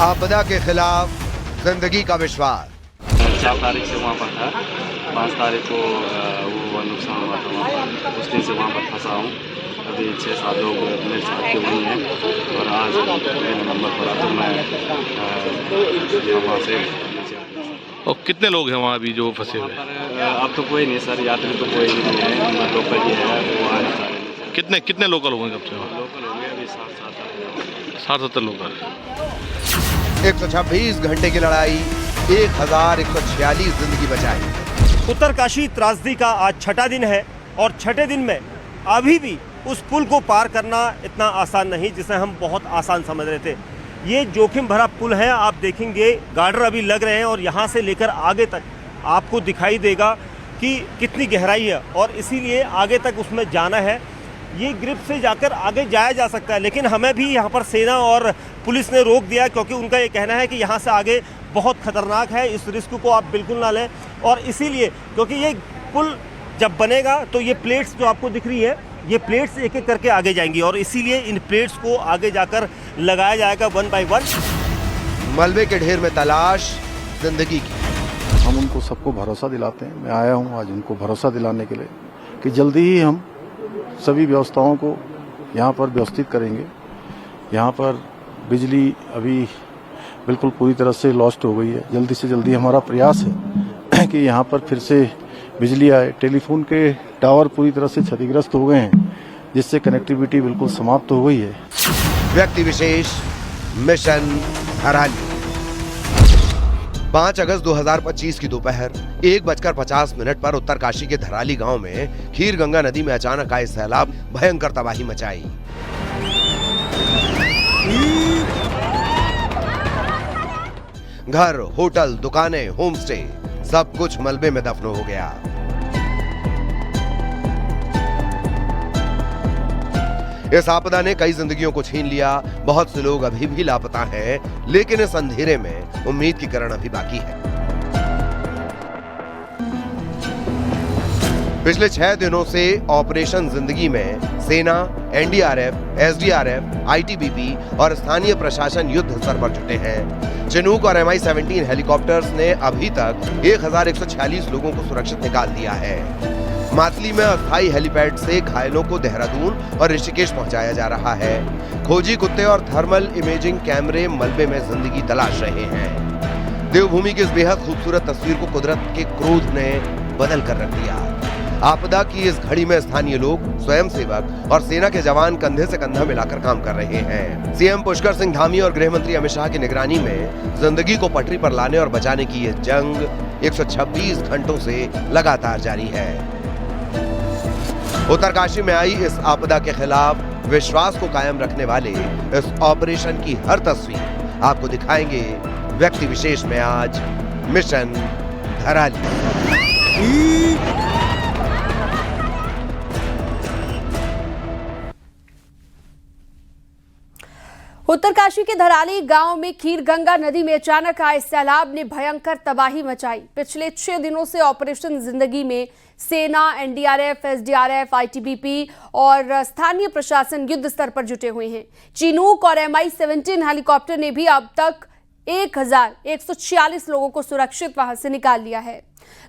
आपदा के खिलाफ जिंदगी का विश्वास। 4 तारीख से वहाँ पर था, 5 तारीख को वो नुकसान हुआ था वहाँ पर, उस दिन से वहाँ पर फंसा हूँ। अभी 6-7 लोग मेरे साथ के वही हैं और आज मेरे नंबर पर आता मैं वहाँ से। और कितने लोग हैं वहाँ अभी जो फंसे हुए? अब तो कोई नहीं सर, यात्री तो कोई नहीं है, लोकल ही है वो आ नहीं पा रहे। कितने लोकल होंगे कब से वहाँ? लोकल होंगे अभी 60-70 लोग। 126 घंटे की लड़ाई, 1146 जिंदगी बचाई। उत्तरकाशी त्रासदी का आज छठा दिन है और छठे दिन में अभी भी उस पुल को पार करना इतना आसान नहीं जिसे हम बहुत आसान समझ रहे थे। ये जोखिम भरा पुल है, आप देखेंगे गार्डर अभी लग रहे हैं और यहाँ से लेकर आगे तक आपको दिखाई देगा कि कितनी गहराई है और इसीलिए आगे तक उसमें जाना है। ये ग्रिप से जाकर आगे जाया जा सकता है, लेकिन हमें भी यहाँ पर सेना और पुलिस ने रोक दिया क्योंकि उनका ये कहना है कि यहाँ से आगे बहुत खतरनाक है, इस रिस्क को आप बिल्कुल ना लें। और इसीलिए क्योंकि ये पुल जब बनेगा तो ये प्लेट्स जो आपको दिख रही है, ये प्लेट्स एक एक करके आगे जाएंगी और इसीलिए इन प्लेट्स को आगे जाकर लगाया जाएगा 1 बाय 1। मलबे के ढेर में तलाश जिंदगी की। हम उनको सबको भरोसा दिलाते हैं। मैं आया हूं आज उनको भरोसा दिलाने के लिए कि जल्दी ही हम सभी व्यवस्थाओं को यहाँ पर व्यवस्थित करेंगे। यहाँ पर बिजली अभी बिल्कुल पूरी तरह से लॉस्ट हो गई है। जल्दी से जल्दी हमारा प्रयास है कि यहाँ पर फिर से बिजली आए। टेलीफोन के टावर पूरी तरह से क्षतिग्रस्त हो गए हैं, जिससे कनेक्टिविटी बिल्कुल समाप्त हो गई है। व्यक्ति विशेष मिशन धराली। 5 अगस्त 2025 की दोपहर 1:50 पर उत्तरकाशी के धराली गांव में खीर गंगा नदी में अचानक आए सैलाब भयंकर तबाही मचाई। घर, होटल, दुकानें, होम स्टे सब कुछ मलबे में दफन हो गया। इस आपदा ने कई जिंदगियों को छीन लिया। बहुत से लोग अभी भी लापता हैं, लेकिन इस अंधेरे में उम्मीद की किरण अभी बाकी है। पिछले 6 दिनों से ऑपरेशन जिंदगी में सेना, एनडीआरएफ, एसडीआरएफ, आईटीबीपी और स्थानीय प्रशासन युद्ध स्तर पर जुटे हैं। चिनूक और MI-17 हेलीकॉप्टर्स ने अभी तक 1146 लोगों को सुरक्षित निकाल दिया है। मातली में अस्थायी हेलीपैड से घायलों को देहरादून और ऋषिकेश पहुंचाया जा रहा है। खोजी कुत्ते और थर्मल इमेजिंग कैमरे मलबे में जिंदगी तलाश रहे हैं। देवभूमि की इस बेहद खूबसूरत तस्वीर को कुदरत के क्रोध ने बदल कर रख दिया। आपदा की इस घड़ी में स्थानीय लोग, स्वयंसेवक और सेना के जवान कंधे से कंधा मिलाकर काम कर रहे हैं। सीएम पुष्कर सिंह धामी और गृह मंत्री अमित शाह की निगरानी में जिंदगी को पटरी पर लाने और बचाने की यह जंग 126 घंटों से लगातार जारी है। उत्तरकाशी में आई इस आपदा के खिलाफ विश्वास को कायम रखने वाले इस ऑपरेशन की हर तस्वीर आपको दिखाएंगे व्यक्ति विशेष में आज मिशन धराली। उत्तरकाशी के धराली गांव में खीर गंगा नदी में अचानक आए सैलाब ने भयंकर तबाही मचाई। पिछले 6 दिनों से ऑपरेशन जिंदगी में सेना, एनडीआरएफ, एसडीआरएफ, आईटीबीपी और स्थानीय प्रशासन युद्ध स्तर पर जुटे हुए हैं। चिनूक और MI-17 हेलीकॉप्टर ने भी अब तक 1146 लोगों को सुरक्षित वहां से निकाल लिया है।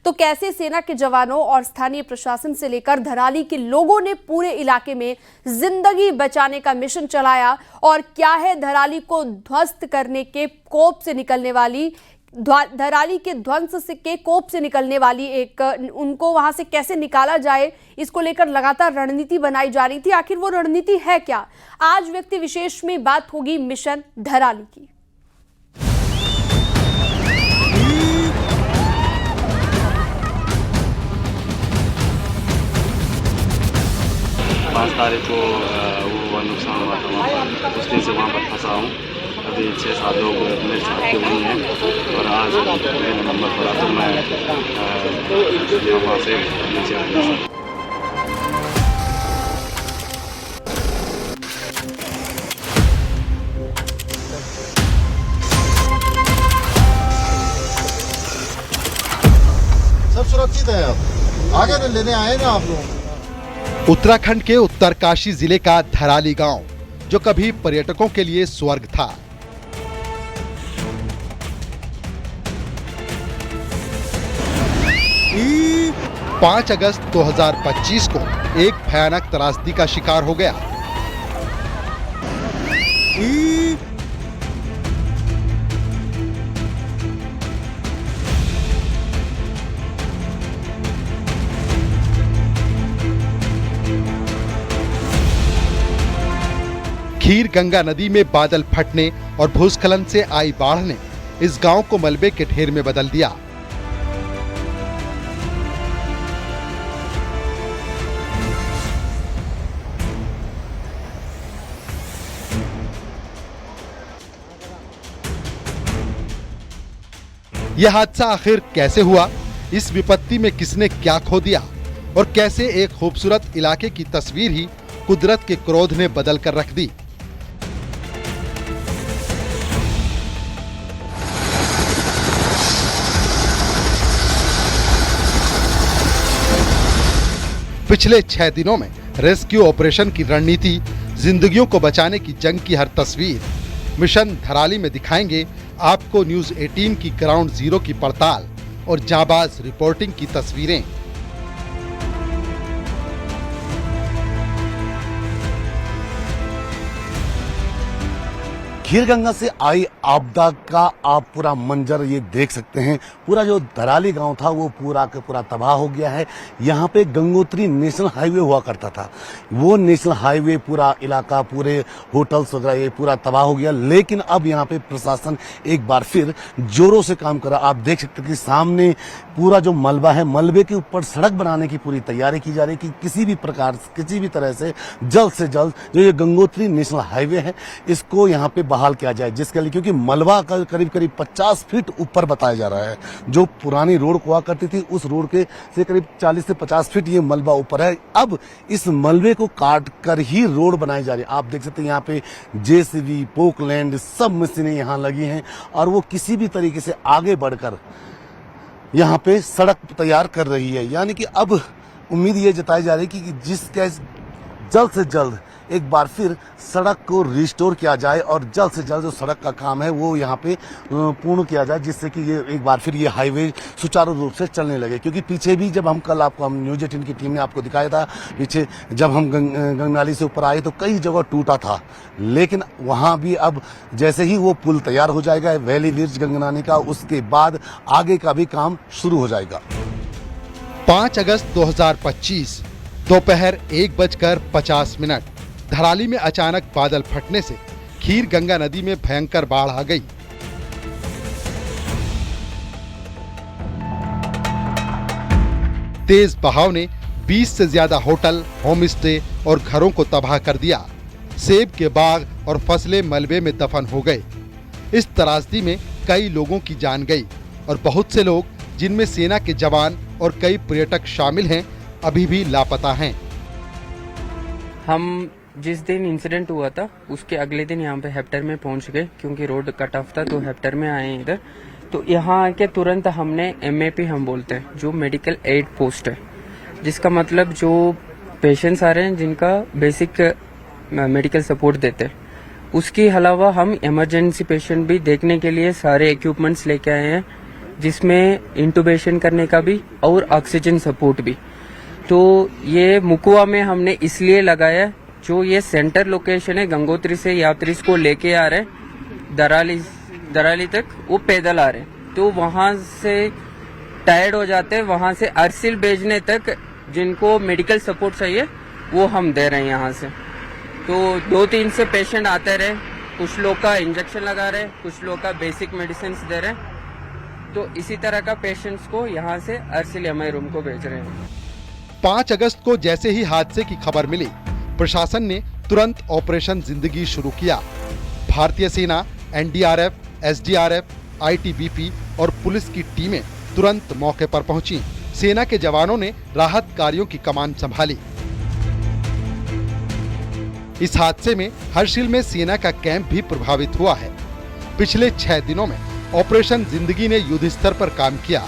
तो कैसे सेना के जवानों और स्थानीय प्रशासन से लेकर धराली के लोगों ने पूरे इलाके में जिंदगी बचाने का मिशन चलाया और क्या है धराली को ध्वस्त करने के कोप से निकलने वाली धराली के ध्वंस से के कोप से निकलने वाली एक उनको वहां से कैसे निकाला जाए, इसको लेकर लगातार रणनीति बनाई जा रही थी। आखिर वो रणनीति है क्या? आज व्यक्ति विशेष में बात होगी मिशन धराली की। 5 तारीख को वो नुकसान हुआ था वहाँ पर, उस दिन से वहाँ पर फंसा हूँ। अभी 6-7 लोग मेरे साथ के वही हैं और आज मेरे नंबर पर आता मैं वहाँ से नीचे आ गया। सब सुरक्षित है। अब आगे तो लेने आए ना आप लोग। उत्तराखंड के उत्तरकाशी जिले का धराली गांव, जो कभी पर्यटकों के लिए स्वर्ग था, 5 अगस्त 2025 को एक भयानक त्रासदी का शिकार हो गया। खीर गंगा नदी में बादल फटने और भूस्खलन से आई बाढ़ ने इस गांव को मलबे के ढेर में बदल दिया। यह हादसा आखिर कैसे हुआ, इस विपत्ति में किसने क्या खो दिया और कैसे एक खूबसूरत इलाके की तस्वीर ही कुदरत के क्रोध ने बदल कर रख दी। पिछले 6 दिनों में रेस्क्यू ऑपरेशन की रणनीति, जिंदगियों को बचाने की जंग की हर तस्वीर। मिशन धराली में दिखाएंगे आपको न्यूज 18 की ग्राउंड जीरो की पड़ताल और जांबाज रिपोर्टिंग की तस्वीरें। खीरगंगा से आई आपदा का आप पूरा मंजर ये देख सकते हैं। पूरा जो धराली गांव था वो पूरा का पूरा तबाह हो गया है। यहाँ पे गंगोत्री नेशनल हाईवे हुआ करता था, वो नेशनल हाईवे पूरा इलाका, पूरे होटल्स वगैरह ये पूरा तबाह हो गया। लेकिन अब यहाँ पे प्रशासन एक बार फिर जोरों से काम कर रहा। आप देख सकते हैं कि सामने पूरा जो मलबा है, मलबे के ऊपर सड़क बनाने की पूरी तैयारी की जा रही है कि किसी भी प्रकार, किसी भी तरह से जल्द जो ये गंगोत्री नेशनल हाईवे है इसको यहाँ पे बहाल किया जाए, जिसके लिए क्योंकि मलबा का करीब 50 फीट ऊपर बताया जा रहा है। जो पुरानी रोड हुआ करती थी उस रोड के से करीब 40 से 50 फीट ये मलबा ऊपर है। अब इस मलबे को काट कर ही रोड बनाई जा रही है। आप देख सकते हैं यहाँ पे जेसीबी, पोकलैंड सब मशीनें यहाँ लगी हैं और वो किसी भी तरीके से आगे बढ़कर यहाँ पे सड़क तैयार कर रही है। यानी कि अब उम्मीद ये जताई जा रही है कि जिसके जल्द से जल्द एक बार फिर सड़क को रिस्टोर किया जाए और जल्द से जल्द जो सड़क का काम है वो यहाँ पे पूर्ण किया जाए, जिससे कि ये एक बार फिर ये हाईवे सुचारू रूप से चलने लगे। क्योंकि पीछे भी जब हम कल आपको हम न्यूज 18 की टीम ने आपको दिखाया था, पीछे जब हम गंगनाली से ऊपर आए तो कई जगह टूटा था, लेकिन वहाँ भी अब जैसे ही वो पुल तैयार हो जाएगा वैली ब्रिज गंगनानी का, उसके बाद आगे का भी काम शुरू हो जाएगा। 5 अगस्त 2025 दोपहर 1:50 धराली में अचानक बादल फटने से खीर गंगा नदी में भयंकर बाढ़ आ गई। तेज बहाव ने 20 से ज्यादा होटल, होम स्टे और घरों को तबाह कर दिया। सेब के बाग और फसलें मलबे में दफन हो गए। इस त्रासदी में कई लोगों की जान गई और बहुत से लोग, जिनमें सेना के जवान और कई पर्यटक शामिल हैं, अभी भी लापता हैं। हम जिस दिन इंसिडेंट हुआ था उसके अगले दिन यहाँ पे हेप्टर में पहुंच गए, क्योंकि रोड कट ऑफ था तो हेप्टर में आए इधर। तो यहाँ आके तुरंत हमने MAP हम बोलते हैं, जो मेडिकल एड पोस्ट है, जिसका मतलब जो पेशेंट्स आ रहे हैं जिनका बेसिक मेडिकल सपोर्ट देते हैं, उसके अलावा हम इमरजेंसी पेशेंट भी देखने के लिए सारे इक्विपमेंट्स लेके आए हैं, जिसमें इंटुबेशन करने का भी और ऑक्सीजन सपोर्ट भी। तो ये मुकुआ में हमने इसलिए लगाया, जो ये सेंटर लोकेशन है, गंगोत्री से यात्री को लेके आ रहे दराली तक वो पैदल आ रहे, तो वहां से टायर्ड हो जाते हैं, वहां से अरसिल भेजने तक जिनको मेडिकल सपोर्ट चाहिए वो हम दे रहे हैं यहाँ से। तो 2-3 से पेशेंट आते रहे, कुछ लोग का इंजेक्शन लगा रहे, कुछ लोग का बेसिक मेडिसिन दे रहे, तो इसी तरह का पेशेंट्स को यहाँ से अरसिल MI रूम को भेज रहे हैं। 5 अगस्त को जैसे ही हादसे की खबर मिली, प्रशासन ने तुरंत ऑपरेशन जिंदगी शुरू किया। भारतीय सेना, NDRF, SDRF, ITBP और पुलिस की टीमें तुरंत मौके पर पहुंची। सेना के जवानों ने राहत कार्यों की कमान संभाली। इस हादसे में हर्षिल में सेना का कैंप भी प्रभावित हुआ है। पिछले 6 दिनों में ऑपरेशन जिंदगी ने युद्ध स्तर पर काम किया।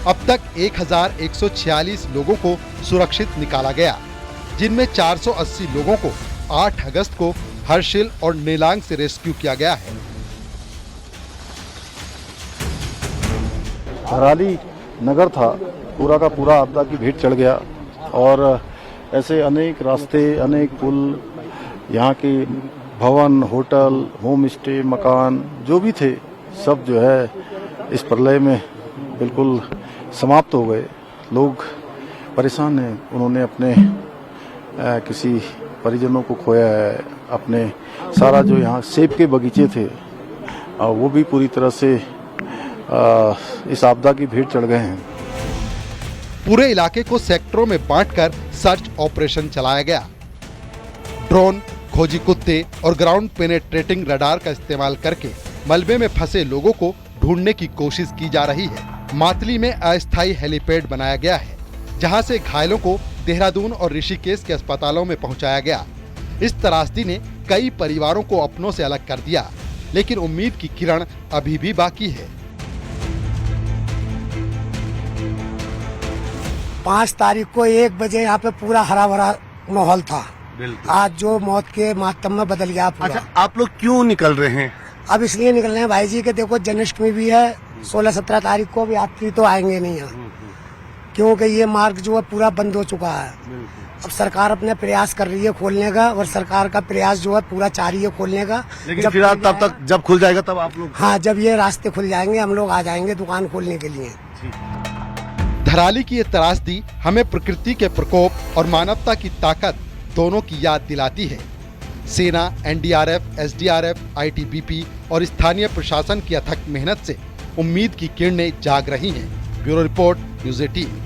अब तक 1146 लोगों को सुरक्षित निकाला गया, जिनमें 480 लोगों को 8 अगस्त को हर्षिल और नेलांग से रेस्क्यू किया गया है। धराली नगर था पूरा का पूरा आपदा की भेंट चढ़ गया और ऐसे अनेक रास्ते, अनेक पुल, यहाँ के भवन, होटल, होम स्टे, मकान जो भी थे सब जो है इस प्रलय में बिल्कुल समाप्त हो गए। लोग परेशान हैं, उन्होंने अपने किसी परिजनों को खोया है, अपने सारा जो यहाँ सेब के बगीचे थे वो भी पूरी तरह से इस आपदा की भेंट चढ़ गए हैं। पूरे इलाके को सेक्टरों में बांटकर सर्च ऑपरेशन चलाया गया। ड्रोन, खोजी कुत्ते और ग्राउंड पेनेट्रेटिंग रडार का इस्तेमाल करके मलबे में फंसे लोगों को ढूंढने की कोशिश की जा रही है। मातली में अस्थायी हेलीपैड बनाया गया है, जहां से घायलों को देहरादून और ऋषिकेश के अस्पतालों में पहुंचाया गया। इस त्रासदी ने कई परिवारों को अपनों से अलग कर दिया, लेकिन उम्मीद की किरण अभी भी बाकी है। 5 तारीख को 1 बजे यहाँ पे पूरा हरा भरा माहौल था। आज जो मौत के मातम में बदल गया पूरा। अच्छा, आप लोग क्यों निकल रहे हैं? अब इसलिए निकल रहे हैं भाई जी के देखो जन्माष्टमी भी है, 16-17 तारीख को भी यात्री तो आएंगे नहीं यहाँ, क्योंकि ये मार्ग जो है पूरा बंद हो चुका है। अब सरकार अपने प्रयास कर रही है खोलने का, और सरकार का प्रयास जो है पूरा जारी है खोलने का। लेकिन फिलहाल तब तक जब खुल जाएगा तब आप लोग? हाँ, जब ये रास्ते खुल जाएंगे हम लोग आ जाएंगे दुकान खोलने के लिए। धराली की ये त्रासदी हमें प्रकृति के प्रकोप और मानवता की ताकत दोनों की याद दिलाती है। सेना, एनडीआरएफ, एसडीआरएफ, आईटीबीपी और स्थानीय प्रशासन की अथक मेहनत से उम्मीद की किरणें जाग रही हैं। Bureau report, news 18।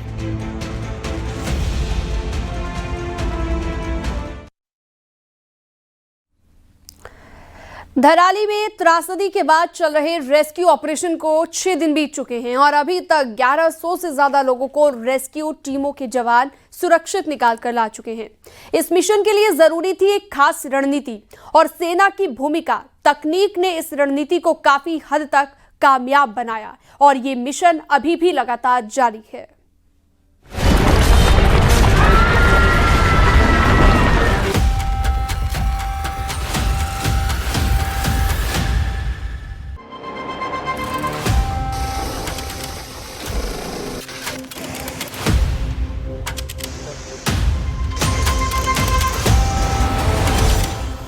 धराली में त्रासदी के बाद चल रहे रेस्क्यू ऑपरेशन को 6 दिन बीत चुके हैं और अभी तक 1100 से ज्यादा लोगों को रेस्क्यू टीमों के जवान सुरक्षित निकाल कर ला चुके हैं। इस मिशन के लिए जरूरी थी एक खास रणनीति और सेना की भूमिका। तकनीक ने इस रणनीति को काफी हद तक कामयाब बनाया और ये मिशन अभी भी लगातार जारी है।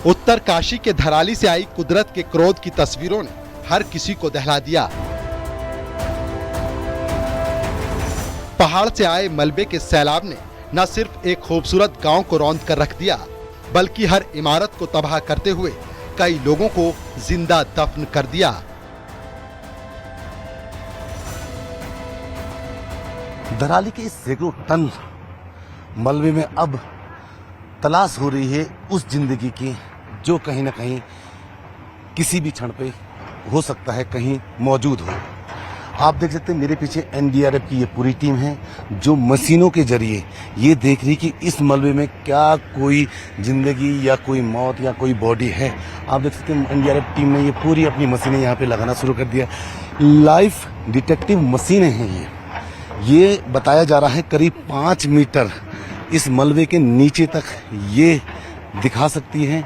उत्तर काशी के धराली से आई कुदरत के क्रोध की तस्वीरों ने हर किसी को दहला दिया। पहाड़ से आए मलबे के सैलाब ने न सिर्फ एक खूबसूरत गांव को रौंद कर रख दिया, बल्कि हर इमारत को तबाह करते हुए कई लोगों को जिंदा दफन कर दिया। धराली के इस सैकड़ों टन मलबे में अब तलाश हो रही है उस जिंदगी की जो कहीं ना कहीं किसी भी क्षण पे हो सकता है कहीं मौजूद हो। आप देख सकते हैं मेरे पीछे एनडीआरएफ की ये पूरी टीम है जो मशीनों के जरिए ये देख रही कि इस मलबे में क्या कोई जिंदगी या कोई मौत या कोई बॉडी है। आप देख सकते हैं एनडीआरएफ टीम ने ये पूरी अपनी मशीनें यहाँ पे लगाना शुरू कर दिया। लाइफ डिटेक्टिव मशीनें हैं ये बताया जा रहा है करीब 5 मीटर इस मलबे के नीचे तक ये दिखा सकती है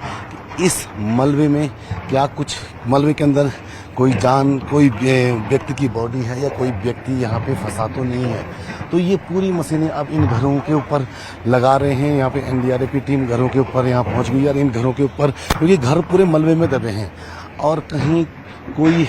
कि इस मलबे में क्या कुछ, मलबे के अंदर कोई जान, कोई व्यक्ति की बॉडी है या कोई व्यक्ति यहाँ पे फंसा तो नहीं है। तो ये पूरी मशीनें अब इन घरों के ऊपर लगा रहे हैं। यहाँ पे एनडीआरएफ की टीम घरों के ऊपर यहाँ पहुँच गई और इन घरों के ऊपर, क्योंकि घर पूरे मलबे में दबे हैं और कहीं कोई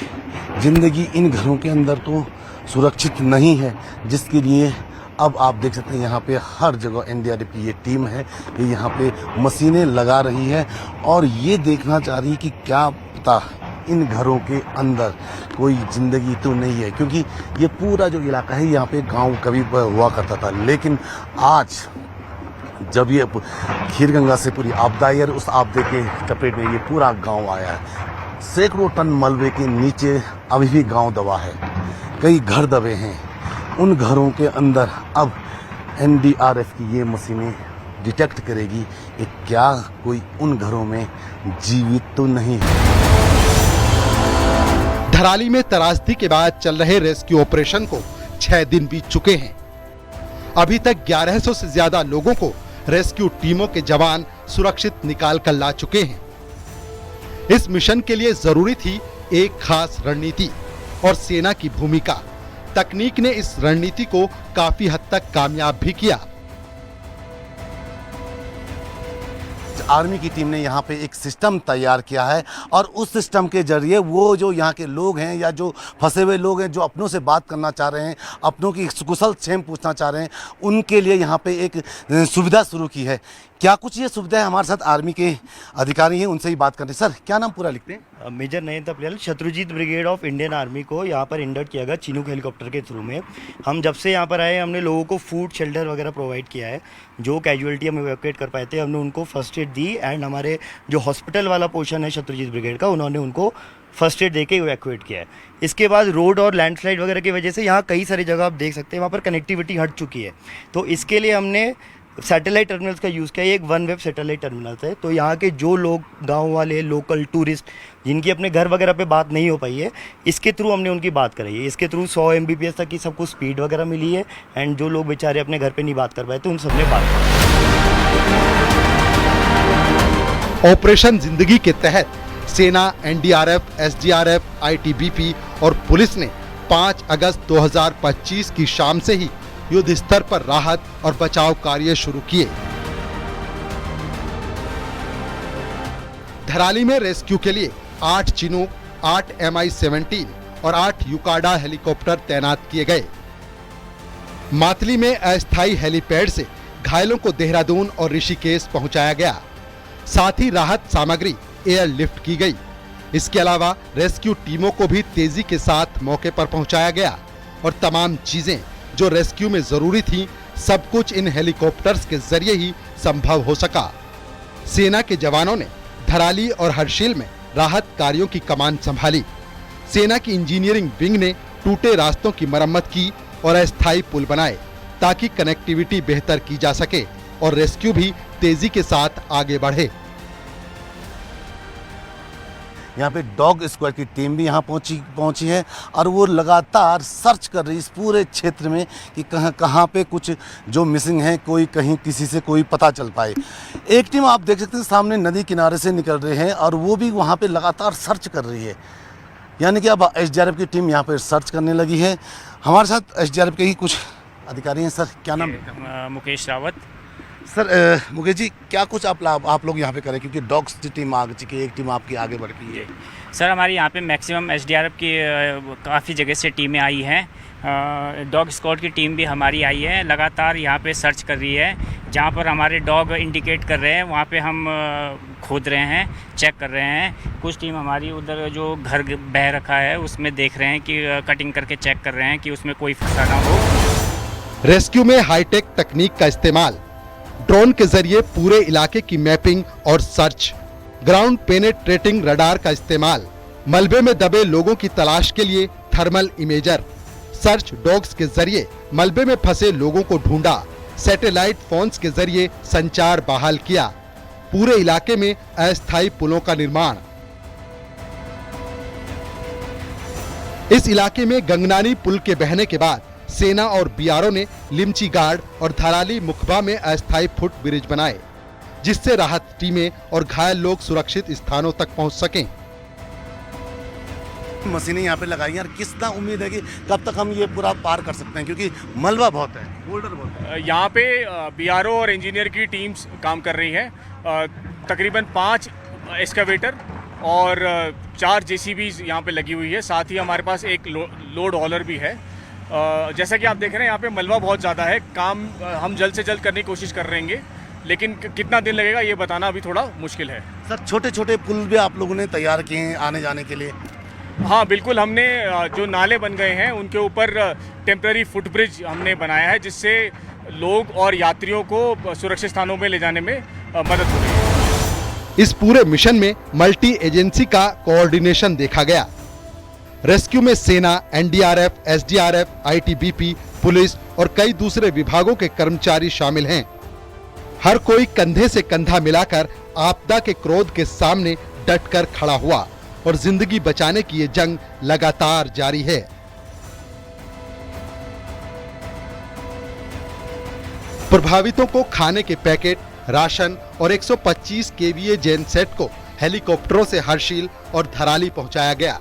जिंदगी इन घरों के अंदर तो सुरक्षित नहीं है, जिसके लिए अब आप देख सकते हैं यहाँ पे हर जगह एनडीआरएफ की ये टीम है ये यहाँ पे मशीनें लगा रही है और ये देखना चाह रही है कि क्या पता इन घरों के अंदर कोई जिंदगी तो नहीं है, क्योंकि ये पूरा जो इलाका है यहाँ पे गांव कभी हुआ करता था। लेकिन आज जब ये खीरगंगा से पूरी आपदा आई और उस आपदे के चपेट में ये पूरा गाँव आया है, सैकड़ों टन मलबे के नीचे अभी भी गाँव दबा है, कई घर दबे हैं। उन घरों के अंदर अब एनडीआरएफ की ये मशीनें डिटेक्ट करेगी कि क्या कोई उन घरों में जीवित तो नहीं है। धराली में त्रासदी के बाद चल रहे रेस्क्यू ऑपरेशन को 6 दिन बीत चुके हैं। अभी तक 1100 से ज्यादा लोगों को रेस्क्यू टीमों के जवान सुरक्षित निकाल कर ला चुके हैं। इस मिशन के लिए जरूरी थी एक खास रणनीति और सेना की भूमिका। तकनीक ने इस रणनीति को काफी हद तक कामयाब भी किया। आर्मी की टीम ने यहाँ पे एक सिस्टम तैयार किया है और उस सिस्टम के जरिए वो जो यहाँ के लोग हैं या जो फंसे हुए लोग हैं, जो अपनों से बात करना चाह रहे हैं, अपनों की कुशल क्षेम पूछना चाह रहे हैं, उनके लिए यहाँ पे एक सुविधा शुरू की है। क्या कुछ ये सुविधा है? हमारे साथ आर्मी के अधिकारी हैं, उनसे ही बात करते हैं। सर, क्या नाम पूरा लिखते हैं? Major Nayan Tapliyal, Shatrujeet brigade of Indian army को यहाँ पर इंडक्ट किया गया चिनूक हेलीकॉप्टर के थ्रू में। हम जब से यहाँ पर आए, हमने लोगों को फूड शेल्टर वगैरह प्रोवाइड किया है। जो कैजुअलिटी हम इवैक्यूएट कर पाए थे, हमने उनको फर्स्ट एड दी एंड हमारे जो हॉस्पिटल वाला पोर्शन है शत्रुजीत ब्रिगेड का, उन्होंने उनको फर्स्ट एड देके इवैक्यूएट किया है। इसके बाद रोड और लैंडस्लाइड वगैरह की वजह से यहाँ कई सारी जगह आप देख सकते हैं वहाँ पर कनेक्टिविटी हट चुकी है। तो इसके लिए हमने सैटेलाइट टर्मिनल्स का यूज़ किया। एक वन वेब सैटेलाइट टर्मिनल्स है, तो यहाँ के जो लोग गांव वाले लोकल टूरिस्ट जिनकी अपने घर वगैरह पे बात नहीं हो पाई है, इसके थ्रू हमने उनकी बात कराई है। इसके थ्रू 100 Mbps तक की सबको स्पीड वगैरह मिली है एंड जो लोग बेचारे अपने घर पे नहीं बात कर पाए तो उन सबने बात की। ऑपरेशन जिंदगी के तहत सेना, एनडीआरएफ, एसडीआरएफ, आईटीबीपी और पुलिस ने 5 अगस्त 2025 की शाम से ही युद्ध स्तर पर राहत और बचाव कार्य शुरू किए। धराली में रेस्क्यू के लिए 8 चिनूक, 8 Mi-17 और 8 युकाडा हेलीकॉप्टर तैनात किए गए। मातली में अस्थायी हेलीपैड से घायलों को देहरादून और ऋषिकेश पहुंचाया गया। साथ ही राहत सामग्री एयरलिफ्ट की गई। इसके अलावा रेस्क्यू टीमों को भी तेजी के साथ मौके पर पहुंचाया गया और तमाम चीजें जो रेस्क्यू में जरूरी थी, सब कुछ इन हेलीकॉप्टर्स के जरिए ही संभव हो सका। सेना के जवानों ने धराली और हर्षिल में राहत कार्यों की कमान संभाली। सेना की इंजीनियरिंग विंग ने टूटे रास्तों की मरम्मत की और अस्थायी पुल बनाए ताकि कनेक्टिविटी बेहतर की जा सके और रेस्क्यू भी तेजी के साथ आगे बढ़े। यहाँ पे डॉग स्क्वाड की टीम भी यहाँ पहुँची है और वो लगातार सर्च कर रही है इस पूरे क्षेत्र में कि कहाँ पे कुछ जो मिसिंग है, कोई कहीं किसी से कोई पता चल पाए। एक टीम आप देख सकते हैं सामने नदी किनारे से निकल रहे हैं और वो भी वहाँ पे लगातार सर्च कर रही है। यानी कि अब एसडीआरएफ की टीम यहाँ पे सर्च करने लगी है। हमारे साथ एसडीआरएफ के ही कुछ अधिकारी हैं। सर, क्या नाम है? मुकेश रावत। सर, मुकेश जी, क्या कुछ आप लोग यहाँ पे करें, क्योंकि डॉग्स की टीम आ चुकी है, एक टीम आपकी आगे बढ़ गई है। सर, हमारी यहाँ पे मैक्सिमम एसडीआरएफ की काफ़ी जगह से टीमें आई हैं। डॉग स्क्वाड की टीम भी हमारी आई है, लगातार यहाँ पे सर्च कर रही है। जहाँ पर हमारे डॉग इंडिकेट कर रहे हैं वहाँ पे हम खोद रहे हैं, चेक कर रहे हैं। कुछ टीम हमारी उधर जो घर बह रखा है उसमें देख रहे हैं कि कटिंग करके चेक कर रहे हैं कि उसमें कोई फंसा ना हो। रेस्क्यू में हाईटेक तकनीक का इस्तेमाल, ड्रोन के जरिए पूरे इलाके की मैपिंग और सर्च, ग्राउंड पेनेट्रेटिंग रडार का इस्तेमाल, मलबे में दबे लोगों की तलाश के लिए थर्मल इमेजर, सर्च डॉग्स के जरिए मलबे में फंसे लोगों को ढूंढा, सैटेलाइट फोन्स के जरिए संचार बहाल किया, पूरे इलाके में अस्थायी पुलों का निर्माण। इस इलाके में गंगनानी पुल के बहने के बाद सेना और बीआरओ ने लिमची गार्ड और धराली मुखबा में अस्थायी फुट ब्रिज बनाए, जिससे राहत टीमें और घायल लोग सुरक्षित स्थानों तक पहुंच सकें। मशीनें यहाँ पे लगाई हैं और कितना उम्मीद है कि कब तक हम ये पूरा पार कर सकते हैं, क्योंकि मलबा बहुत है, बोल्डर बहुत है। यहाँ पे बीआरओ और इंजीनियर की टीम्स काम कर रही है। तकरीबन 5 एक्सकावेटर और 4 जेसीबीज यहाँ पे लगी हुई है। साथ ही हमारे पास एक लोड हॉलर भी है। जैसा कि आप देख रहे हैं यहाँ पे मलबा बहुत ज़्यादा है। काम हम जल्द से जल्द करने की कोशिश कर रहेंगे, लेकिन कितना दिन लगेगा ये बताना अभी थोड़ा मुश्किल है। सर, छोटे छोटे पुल भी आप लोगों ने तैयार किए हैं आने जाने के लिए? हाँ बिल्कुल, हमने जो नाले बन गए हैं उनके ऊपर टेम्पररी फुट ब्रिज हमने बनाया है, जिससे लोग और यात्रियों को सुरक्षित स्थानों में ले जाने में मदद हो रही है। इस पूरे मिशन में मल्टी एजेंसी का कोऑर्डिनेशन देखा गया। रेस्क्यू में सेना, एनडीआरएफ, एसडीआरएफ, आईटीबीपी, पुलिस और कई दूसरे विभागों के कर्मचारी शामिल हैं। हर कोई कंधे से कंधा मिलाकर आपदा के क्रोध के सामने डटकर खड़ा हुआ और जिंदगी बचाने की ये जंग लगातार जारी है। प्रभावितों को खाने के पैकेट, राशन और 125 केवीए जेन सेट को हेलीकॉप्टरों से हर्षिल और धराली पहुंचाया गया।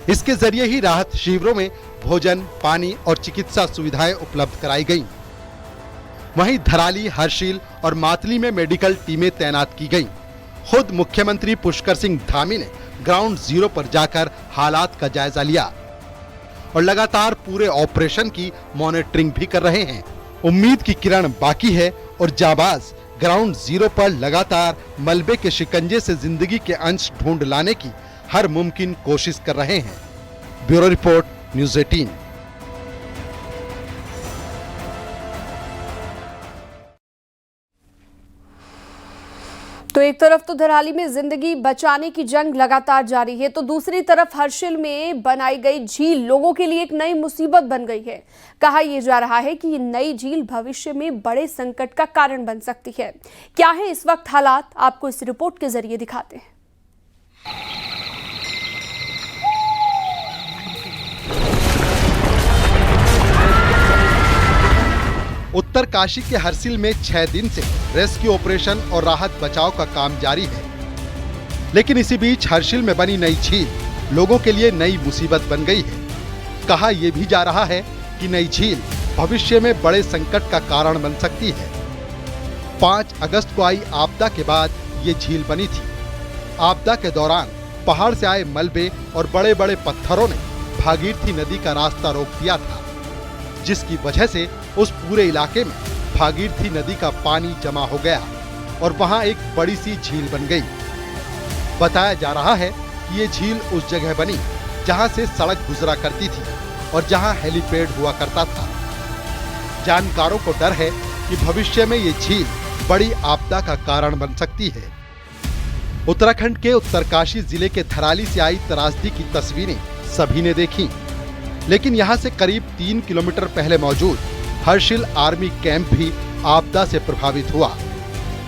इसके जरिए ही राहत शिविरों में भोजन, पानी और चिकित्सा सुविधाएं उपलब्ध कराई गईं। वहीं धराली, हर्षिल और मातली में मेडिकल टीमें तैनात की गईं। खुद मुख्यमंत्री पुष्कर सिंह धामी ने ग्राउंड जीरो पर जाकर हालात का जायजा लिया और लगातार पूरे ऑपरेशन की मॉनिटरिंग भी कर रहे हैं। उम्मीद की किरण बाकी है और जाबाज ग्राउंड जीरो पर लगातार मलबे के शिकंजे से जिंदगी के अंश ढूंढ लाने की हर मुमकिन कोशिश कर रहे हैं। Bureau report, news 18। तो एक तरफ तो धराली में जिंदगी बचाने की जंग लगातार जारी है, तो दूसरी तरफ हर्षिल में बनाई गई झील लोगों के लिए एक नई मुसीबत बन गई है। कहा यह जा रहा है कि ये नई झील भविष्य में बड़े संकट का कारण बन सकती है। क्या है इस वक्त हालात, आपको इस रिपोर्ट के जरिए दिखाते हैं। उत्तरकाशी के हर्षिल में 6 दिन से रेस्क्यू ऑपरेशन और राहत बचाव का काम जारी है, लेकिन इसी बीच हर्षिल में बनी नई झील लोगों के लिए नई मुसीबत बन गई है। कहा यह भी जा रहा है कि नई झील भविष्य में बड़े संकट का कारण बन सकती है। 5 अगस्त को आई आपदा के बाद ये झील बनी थी। आपदा के दौरान पहाड़ से आए मलबे और बड़े बड़े पत्थरों ने भागीरथी नदी का रास्ता रोक दिया था, जिसकी वजह से उस पूरे इलाके में भागीरथी नदी का पानी जमा हो गया और वहां एक बड़ी सी झील बन गई। बताया जा रहा है कि ये झील उस जगह बनी जहां से सड़क गुजरा करती थी और जहां हेलीपैड हुआ करता था। जानकारों को डर है कि भविष्य में ये झील बड़ी आपदा का कारण बन सकती है। उत्तराखंड के उत्तरकाशी जिले के धराली से आई त्रासदी की तस्वीरें सभी ने देखी, लेकिन यहां से करीब 3 किलोमीटर पहले मौजूद हर्षिल आर्मी कैंप भी आपदा से प्रभावित हुआ।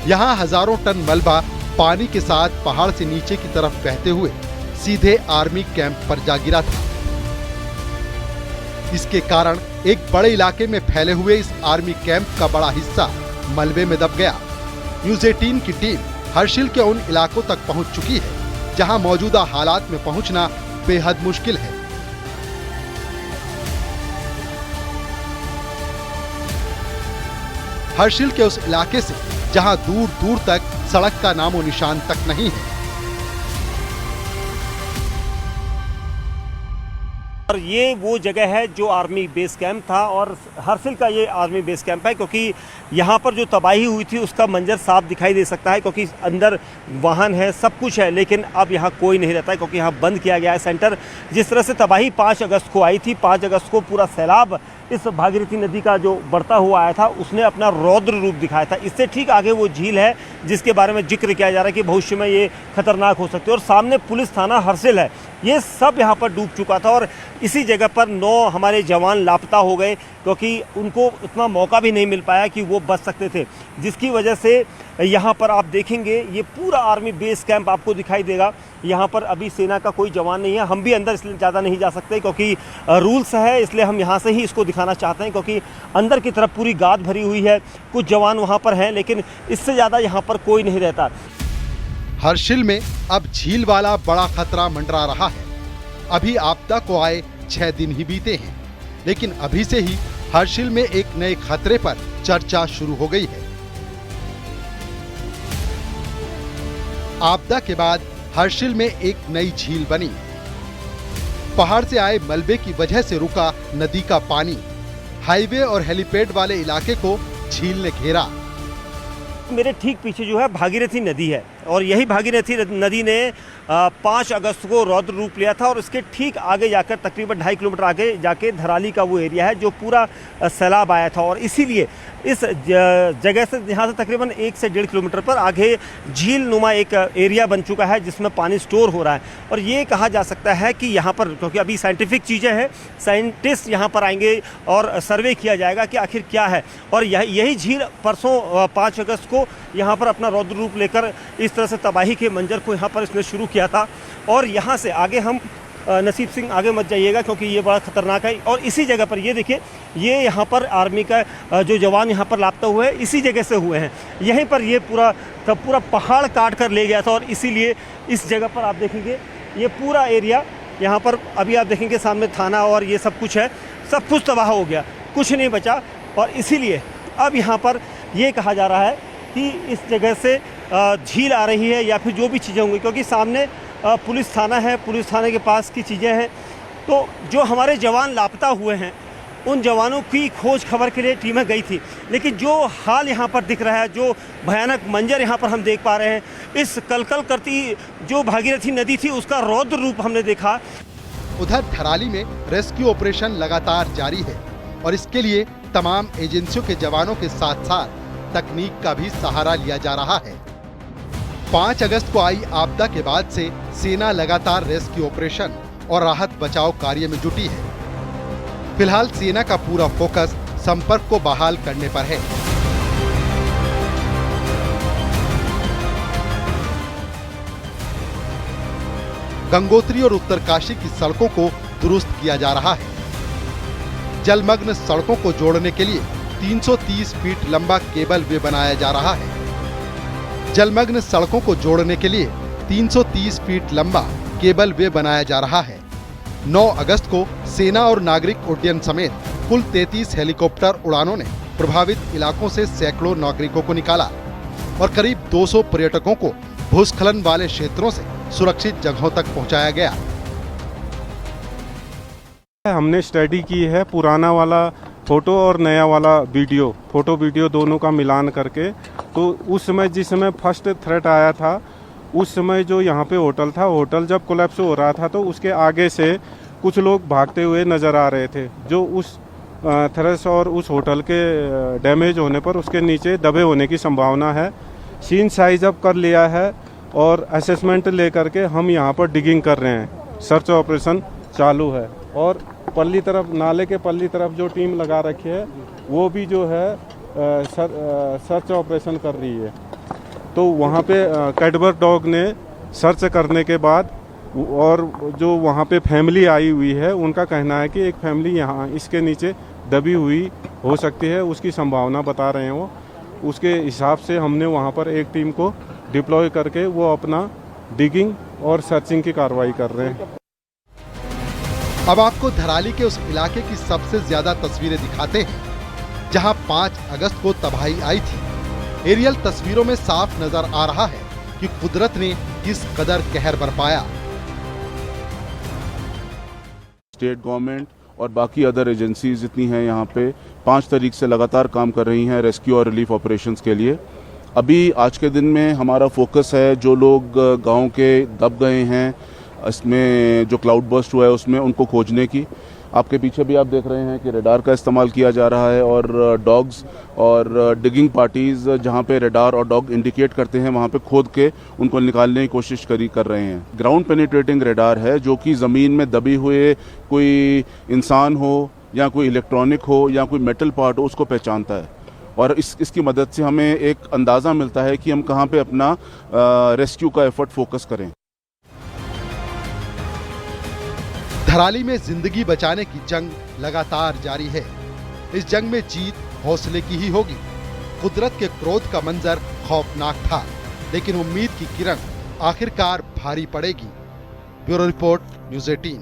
यहां हजारों टन मलबा पानी के साथ पहाड़ से नीचे की तरफ बहते हुए सीधे आर्मी कैंप पर जा गिरा था। इसके कारण एक बड़े इलाके में फैले हुए इस आर्मी कैंप का बड़ा हिस्सा मलबे में दब गया। न्यूज़ 18 की टीम हर्षिल के उन इलाकों तक पहुंच चुकी है जहां मौजूदा हालात में पहुंचना बेहद मुश्किल है। हर्षिल के उस इलाके से जहां दूर दूर तक सड़क का नामो निशान तक नहीं है। और ये वो जगह है जो आर्मी बेस कैंप था और हर्षिल का ये आर्मी बेस कैंप है, क्योंकि यहाँ पर जो तबाही हुई थी उसका मंजर साफ दिखाई दे सकता है, क्योंकि अंदर वाहन है, सब कुछ है, लेकिन अब यहाँ कोई नहीं रहता है क्योंकि यहाँ बंद किया गया है सेंटर। जिस तरह से तबाही 5 अगस्त को आई थी, 5 अगस्त को पूरा सैलाब इस भागीरथी नदी का जो बढ़ता हुआ आया था उसने अपना रौद्र रूप दिखाया था। इससे ठीक आगे वो झील है जिसके बारे में जिक्र किया जा रहा है कि भविष्य में ये खतरनाक हो सकती है। और सामने पुलिस थाना हर्षिल है, ये सब यहाँ पर डूब चुका था और इसी जगह पर 9 हमारे जवान लापता हो गए, क्योंकि उनको उतना मौका भी नहीं मिल पाया कि वो बच सकते थे, जिसकी वजह से यहाँ पर आप देखेंगे ये पूरा आर्मी बेस कैंप आपको दिखाई देगा। यहाँ पर अभी सेना का कोई जवान नहीं है, हम भी अंदर इसलिए ज़्यादा नहीं जा सकते क्योंकि रूल्स है, इसलिए हम यहाँ से ही इसको दिखाना चाहते हैं, क्योंकि अंदर की तरफ पूरी गाद भरी हुई है। कुछ जवान वहाँ पर हैं, लेकिन इससे ज़्यादा यहाँ पर कोई नहीं रहता। हर्षिल में अब झील वाला बड़ा खतरा मंडरा रहा है। अभी आपदा को आए 6 दिन ही बीते हैं, लेकिन अभी से ही हर्षिल में एक नए खतरे पर चर्चा शुरू हो गई है। आपदा के बाद हर्षिल में एक नई झील बनी। पहाड़ से आए मलबे की वजह से रुका नदी का पानी। हाईवे और हेलीपैड वाले इलाके को झील ने घेरा। मेरे ठीक पीछे जो है भागीरथी नदी है और यही भागीरथी नदी ने 5 अगस्त को रौद्र रूप लिया था और इसके ठीक आगे जाकर तकरीबन 2.5 किलोमीटर आगे जाके धराली का वो एरिया है जो पूरा सैलाब आया था। और इसीलिए इस जगह से यहाँ से तकरीबन 1 से 1.5 किलोमीटर पर आगे झील नुमा एक एरिया बन चुका है जिसमें पानी स्टोर हो रहा है। और ये कहा जा सकता है कि यहाँ पर, क्योंकि अभी साइंटिफिक चीज़ें हैं, साइंटिस्ट यहाँ पर आएंगे और सर्वे किया जाएगा कि आखिर क्या है। और यही झील परसों 5 अगस्त को यहाँ पर अपना रौद्र रूप लेकर इस तरह से तबाही के मंजर को यहाँ पर इसने शुरू किया था। और यहाँ से आगे हम नसीब सिंह आगे मत जाइएगा क्योंकि ये बड़ा खतरनाक है। और इसी जगह पर ये देखिए, ये यहाँ पर आर्मी का जो जवान यहाँ पर लापता हुए हैं इसी जगह से हुए हैं। यहीं पर ये पूरा पहाड़ काट कर ले गया था और इसीलिए इस जगह पर आप देखेंगे ये पूरा एरिया यहाँ पर अभी आप देखेंगे सामने थाना और ये सब कुछ है, सब कुछ तबाह हो गया, कुछ नहीं बचा। और इसीलिए अब यहाँ पर ये कहा जा रहा है कि इस जगह से झील आ रही है या फिर जो भी चीज़ें होंगी, क्योंकि सामने पुलिस थाना है, पुलिस थाने के पास की चीज़ें हैं। तो जो हमारे जवान लापता हुए हैं उन जवानों की खोज खबर के लिए टीमें गई थी, लेकिन जो हाल यहाँ पर दिख रहा है, जो भयानक मंजर यहाँ पर हम देख पा रहे हैं, इस कलकल करती जो भागीरथी नदी थी उसका रौद्र रूप हमने देखा। उधर थराली में रेस्क्यू ऑपरेशन लगातार जारी है और इसके लिए तमाम एजेंसियों के जवानों के साथ साथ तकनीक का भी सहारा लिया जा रहा है। 5 अगस्त को आई आपदा के बाद से सेना लगातार रेस्क्यू ऑपरेशन और राहत बचाव कार्य में जुटी है। फिलहाल सेना का पूरा फोकस संपर्क को बहाल करने पर है। गंगोत्री और उत्तरकाशी की सड़कों को दुरुस्त किया जा रहा है। जलमग्न सड़कों को जोड़ने के लिए 330 फीट लंबा केबल वे बनाया जा रहा है। जलमग्न सड़कों को जोड़ने के लिए 330 फीट लंबा केबल वे बनाया जा रहा है। 9 अगस्त को सेना और नागरिक उड्डयन समेत कुल 33 हेलीकॉप्टर उड़ानों ने प्रभावित इलाकों से सैकड़ों नागरिकों को निकाला और करीब 200 पर्यटकों को भूस्खलन वाले क्षेत्रों से सुरक्षित जगहों तक पहुंचाया गया। हमने स्टडी की है पुराना वाला फोटो और नया वाला वीडियो, फोटो वीडियो दोनों का मिलान करके। तो उस समय जिस समय फर्स्ट थ्रेट आया था उस समय जो यहाँ पे होटल था, होटल जब कोलैप्स हो रहा था तो उसके आगे से कुछ लोग भागते हुए नज़र आ रहे थे, जो उस थ्रेट और उस होटल के डैमेज होने पर उसके नीचे दबे होने की संभावना है। सीन साइज अप कर लिया है और असेसमेंट लेकर के हम यहाँ पर डिगिंग कर रहे हैं। सर्च ऑपरेशन चालू है और पल्ली तरफ, नाले के पल्ली तरफ जो टीम लगा रखी है वो भी जो है सर्च ऑपरेशन कर रही है। तो वहाँ पे कैडबर डॉग ने सर्च करने के बाद और जो वहाँ पे फैमिली आई हुई है उनका कहना है कि एक फैमिली यहाँ इसके नीचे दबी हुई हो सकती है, उसकी संभावना बता रहे हैं वो। उसके हिसाब से हमने वहाँ पर एक टीम को डिप्लॉय करके वो अपना डिगिंग और सर्चिंग की कार्रवाई कर रहे हैं। अब आपको धराली के उस इलाके की सबसे ज्यादा तस्वीरें दिखाते हैं जहां 5 अगस्त को तबाही आई थी। एरियल तस्वीरों में साफ नजर आ रहा है कि कुदरत ने किस कदर कहर बरपाया। स्टेट गवर्नमेंट और बाकी अदर एजेंसीज जितनी हैं यहाँ पे 5 तारीख से लगातार काम कर रही हैं रेस्क्यू और रिलीफ ऑपरेशंस के लिए। अभी आज के दिन में हमारा फोकस है जो लोग गांव के दब गए हैं, इसमें जो क्लाउड बर्स्ट हुआ है उसमें उनको खोजने की। आपके पीछे भी आप देख रहे हैं कि रेडार का इस्तेमाल किया जा रहा है और डॉग्स और डिगिंग पार्टीज जहां पे रेडार और डॉग इंडिकेट करते हैं वहां पे खोद के उनको निकालने की कोशिश कर रहे हैं। ग्राउंड पेनिट्रेटिंग रेडार है जो कि ज़मीन में दबे हुए कोई इंसान हो या कोई इलेक्ट्रॉनिक हो या कोई मेटल पार्ट हो उसको पहचानता है और इसकी मदद से हमें एक अंदाज़ा मिलता है कि हम कहाँ पे अपना रेस्क्यू का एफर्ट फोकस करें। धराली में जिंदगी बचाने की जंग लगातार जारी है। इस जंग में जीत हौसले की ही होगी। कुदरत के क्रोध का मंजर खौफनाक था, लेकिन उम्मीद की किरण आखिरकार भारी पड़ेगी। Bureau report, news 18।